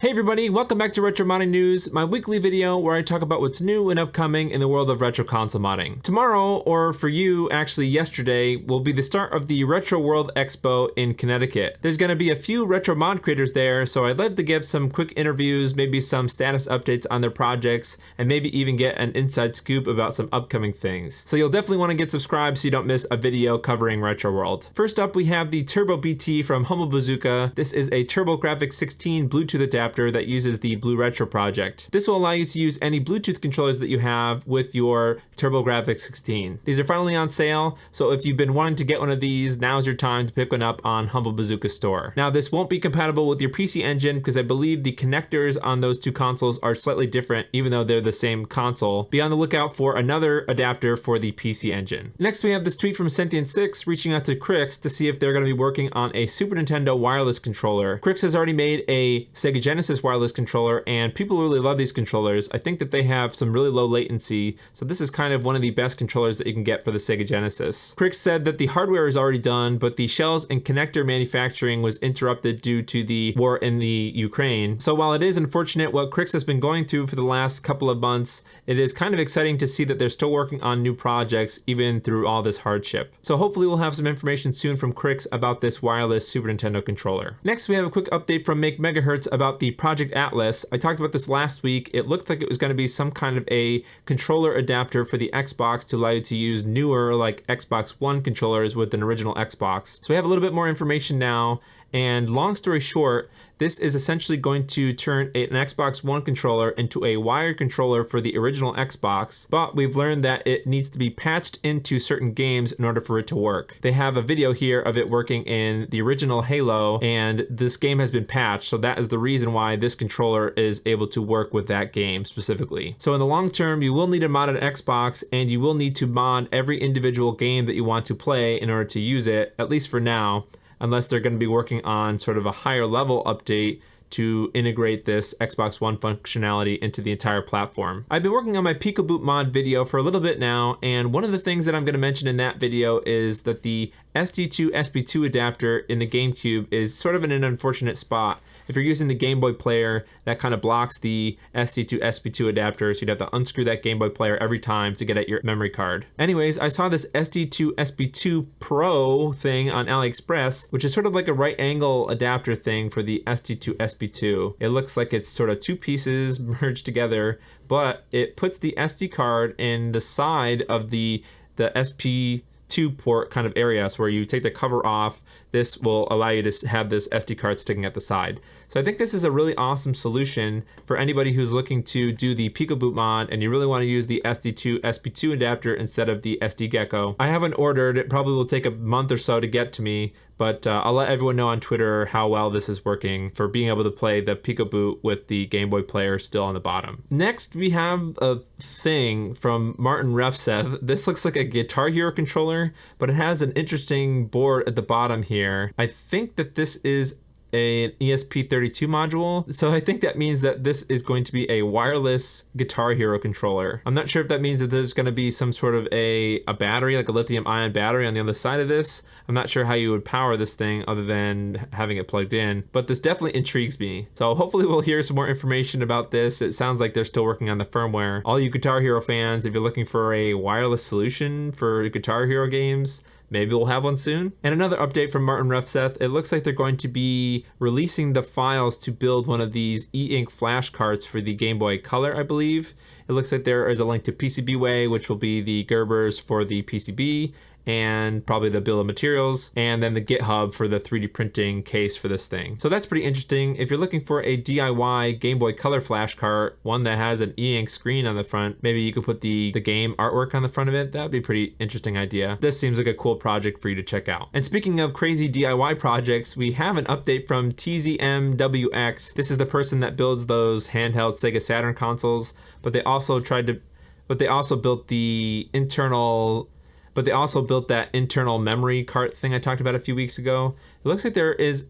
Hey everybody, welcome back to Retro Modding News, my weekly video where I talk about what's new and upcoming in the world of retro console modding. Tomorrow, or for you, actually yesterday, will be the start of the Retro World Expo in Connecticut. There's going to be a few retro mod creators there, so I'd like to give some quick interviews, maybe some status updates on their projects, and maybe even get an inside scoop about some upcoming things. So you'll definitely want to get subscribed so you don't miss a video covering Retro World. First up, we have the Turbo BT from Humble Bazooka. This is a TurboGrafx 16 Bluetooth adapter that uses the BlueRetro project. This will allow you to use any Bluetooth controllers that you have with your TurboGrafx 16. These are finally on sale, so if you've been wanting to get one of these, now's your time to pick one up on Humble Bazooka store. Now this won't be compatible with your PC Engine because I believe the connectors on those two consoles are slightly different even though they're the same console. Be on the lookout for another adapter for the PC Engine. Next we have this tweet from Sentient6 reaching out to Krikzz to see if they're going to be working on a Super Nintendo wireless controller. Krikzz has already made a Sega Genesis wireless controller and people really love these controllers. I think that they have some really low latency, so this is kind of one of the best controllers that you can get for the Sega Genesis. Krikzz said that the hardware is already done, but the shells and connector manufacturing was interrupted due to the war in the Ukraine. So while it is unfortunate what Krikzz has been going through for the last couple of months, it is kind of exciting to see that they're still working on new projects even through all this hardship. So hopefully we'll have some information soon from Krikzz about this wireless Super Nintendo controller. Next we have a quick update from Make Megahertz about the Project Atlas. I talked about this last week. It looked like it was going to be some kind of a controller adapter for the Xbox to allow you to use newer like Xbox One controllers with an original Xbox. So we have a little bit more information now, and long story short, this is essentially going to turn an Xbox One controller into a wired controller for the original Xbox, but we've learned that it needs to be patched into certain games in order for it to work. They have a video here of it working in the original Halo, and this game has been patched, so that is the reason why this controller is able to work with that game specifically. So in the long term, you will need to mod an Xbox, and you will need to mod every individual game that you want to play in order to use it, at least for now, unless they're going to be working on sort of a higher level update to integrate this Xbox One functionality into the entire platform. I've been working on my PicoBoot mod video for a little bit now, and one of the things that I'm going to mention in that video is that the SD2 SP2 adapter in the GameCube is sort of in an unfortunate spot. If you're using the Game Boy player, that kind of blocks the SD2 SP2 adapter, so you'd have to unscrew that Game Boy player every time to get at your memory card. Anyways, I saw this SD2 SP2 Pro thing on AliExpress, which is sort of like a right angle adapter thing for the SD2 SP2. It looks like it's sort of two pieces merged together, but it puts the SD card in the side of the SP2 port kind of area. So where you take the cover off, this will allow you to have this SD card sticking at the side. So I think this is a really awesome solution for anybody who's looking to do the PicoBoot mod and you really want to use the SD2 SP2 adapter instead of the SD Gecko. I haven't ordered, it probably will take a month or so to get to me, but I'll let everyone know on Twitter how well this is working for being able to play the PicoBoot with the Game Boy player still on the bottom. Next, we have a thing from Martin Refseth. This looks like a Guitar Hero controller, but it has an interesting board at the bottom here. I think that this is an ESP32 module, so I think that means that this is going to be a wireless Guitar Hero controller. I'm not sure if that means that there's going to be some sort of a battery, like a lithium ion battery on the other side of this. I'm not sure how you would power this thing other than having it plugged in, but this definitely intrigues me. So hopefully we'll hear some more information about this. It sounds like they're still working on the firmware. All you Guitar Hero fans, if you're looking for a wireless solution for Guitar Hero games, maybe we'll have one soon. And another update from Martin Refseth, it looks like they're going to be releasing the files to build one of these e-ink flashcarts for the Game Boy Color, I believe. It looks like there is a link to PCBWay, which will be the Gerbers for the PCB, and probably the bill of materials, and then the GitHub for the 3D printing case for this thing. So that's pretty interesting. If you're looking for a DIY Game Boy Color flash cart, one that has an e-ink screen on the front, maybe you could put the game artwork on the front of it. That'd be a pretty interesting idea. This seems like a cool project for you to check out. And speaking of crazy DIY projects, we have an update from TZMWX. This is the person that builds those handheld Sega Saturn consoles, but they also built that internal memory cart thing I talked about a few weeks ago. It looks like there is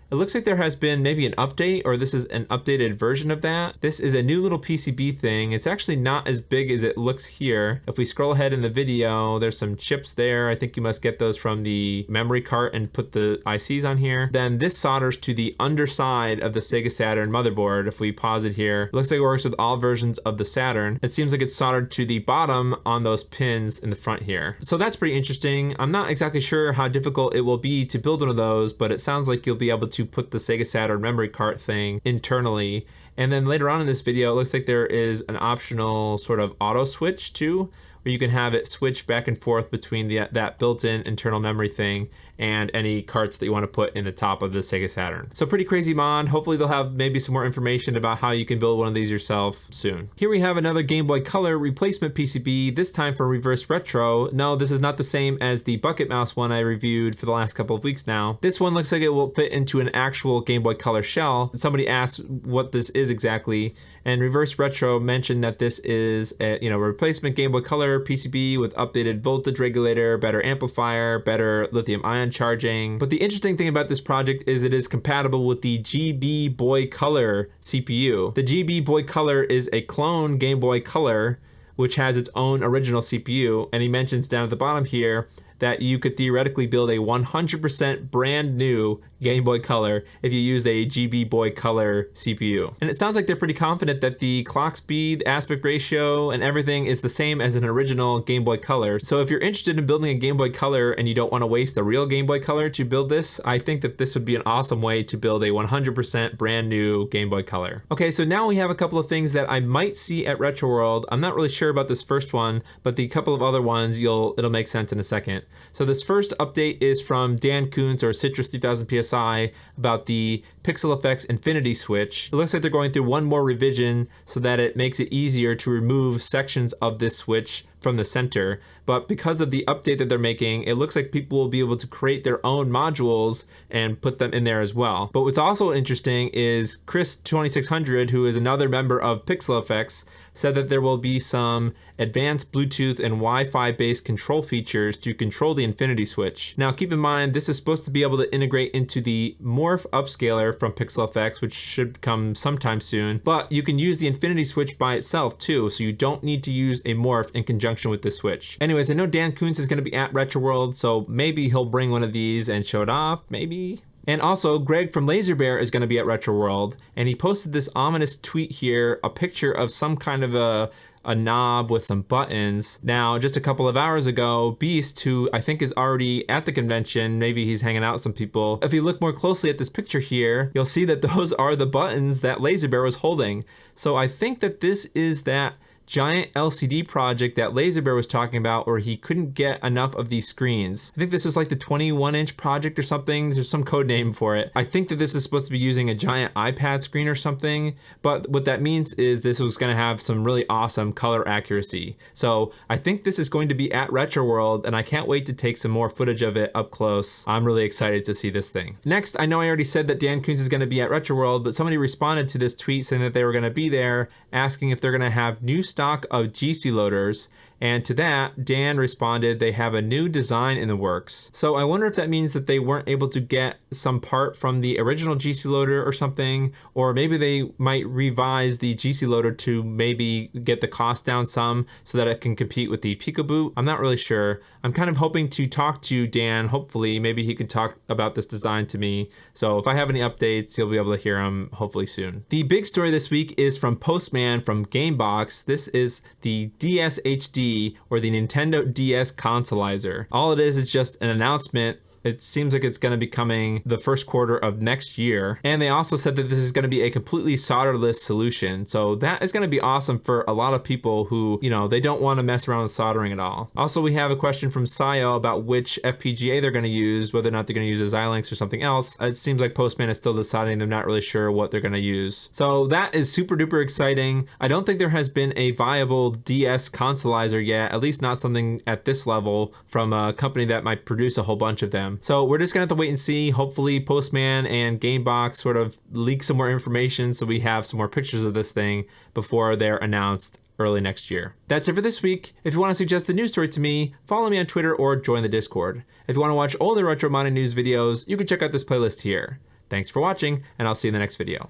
It looks like there has been maybe an update, or this is an updated version of that. This is a new little PCB thing. It's actually not as big as it looks here. If we scroll ahead in the video, there's some chips there. I think you must get those from the memory cart and put the ICs on here. Then this solders to the underside of the Sega Saturn motherboard. If we pause it here, it looks like it works with all versions of the Saturn. It seems like it's soldered to the bottom on those pins in the front here. So that's pretty interesting. I'm not exactly sure how difficult it will be to build one of those, but it sounds like you'll be able to put the Sega Saturn memory cart thing internally. And then later on in this video, it looks like there is an optional sort of auto switch too, where you can have it switch back and forth between that built-in internal memory thing and any carts that you want to put in the top of the Sega Saturn. So pretty crazy mod. Hopefully they'll have maybe some more information about how you can build one of these yourself soon. Here we have another Game Boy Color replacement PCB, this time for reverse retro. No, this is not the same as the bucket mouse one I reviewed for the last couple of weeks now. This one looks like it will fit into an actual Game Boy Color shell. Somebody asked what this is exactly, and reverse retro mentioned that this is a replacement Game Boy Color PCB with updated voltage regulator, better amplifier, better lithium ion charging. But the interesting thing about this project is it is compatible with the GB Boy Color CPU. The GB Boy Color is a clone Game Boy Color which has its own original CPU, and he mentions down at the bottom here that you could theoretically build a 100% brand new Game Boy Color if you used a GB Boy Color CPU. And it sounds like they're pretty confident that the clock speed, aspect ratio, and everything is the same as an original Game Boy Color. So if you're interested in building a Game Boy Color and you don't want to waste a real Game Boy Color to build this, I think that this would be an awesome way to build a 100% brand new Game Boy Color. Okay, so now we have a couple of things that I might see at Retro World. I'm not really sure about this first one, but the couple of other ones, it'll make sense in a second. So this first update is from Dan Kuntz, or Citrus 3000 PSI, about the Pixel Effects Infinity Switch. It looks like they're going through one more revision so that it makes it easier to remove sections of this switch from the center. But because of the update that they're making, it looks like people will be able to create their own modules and put them in there as well. But what's also interesting is Krikzz 2600, who is another member of Pixel Effects, said that there will be some advanced Bluetooth and Wi-Fi based control features to control the Infinity Switch. Now keep in mind, this is supposed to be able to integrate into the Morph upscaler from Pixel Effects, which should come sometime soon, but you can use the Infinity Switch by itself too, so you don't need to use a Morph in conjunction with this switch. Anyways, I know Dan Kuntz is going to be at Retro World, so maybe he'll bring one of these and show it off, maybe. And also, Greg from LaserBear is going to be at Retro World, and he posted this ominous tweet here, a picture of some kind of a knob with some buttons. Now, just a couple of hours ago, Beast, who I think is already at the convention, maybe he's hanging out with some people. If you look more closely at this picture here, you'll see that those are the buttons that LaserBear was holding. So I think that this is that giant LCD project that LaserBear was talking about, where he couldn't get enough of these screens. I think this was like the 21-inch project or something. There's some code name for it. I think that this is supposed to be using a giant iPad screen or something, but what that means is this was going to have some really awesome color accuracy. So I think this is going to be at Retro World, and I can't wait to take some more footage of it up close. I'm really excited to see this thing. Next, I know I already said that Dan Kuntz is going to be at Retro World, but somebody responded to this tweet saying that they were going to be there, asking if they're going to have new stock of GC loaders, and to that Dan responded they have a new design in the works. So I wonder if that means that they weren't able to get some part from the original GC loader or something, or maybe they might revise the GC loader to maybe get the cost down some so that it can compete with the PicoBoot. I'm not really sure. I'm kind of hoping to talk to Dan. Hopefully maybe he can talk about this design to me. So if I have any updates, you'll be able to hear them hopefully soon. The big story this week is from Postman from GameBox. This is the DSHD, or the Nintendo DS Consolizer. All it is just an announcement. It seems like it's going to be coming the first quarter of next year. And they also said that this is going to be a completely solderless solution. So that is going to be awesome for a lot of people who, they don't want to mess around with soldering at all. Also, we have a question from Sayo about which FPGA they're going to use, whether or not they're going to use a Xilinx or something else. It seems like Postman is still deciding. They're not really sure what they're going to use. So that is super duper exciting. I don't think there has been a viable DS Consolizer yet, at least not something at this level from a company that might produce a whole bunch of them. So we're just gonna have to wait and see. Hopefully Postman and GameBox sort of leak some more information so we have some more pictures of this thing before they're announced early next year. That's it for this week. If you want to suggest a news story to me, follow me on Twitter or join the Discord. If you want to watch older retro modding news videos, you can check out this playlist here. Thanks for watching, and I'll see you in the next video.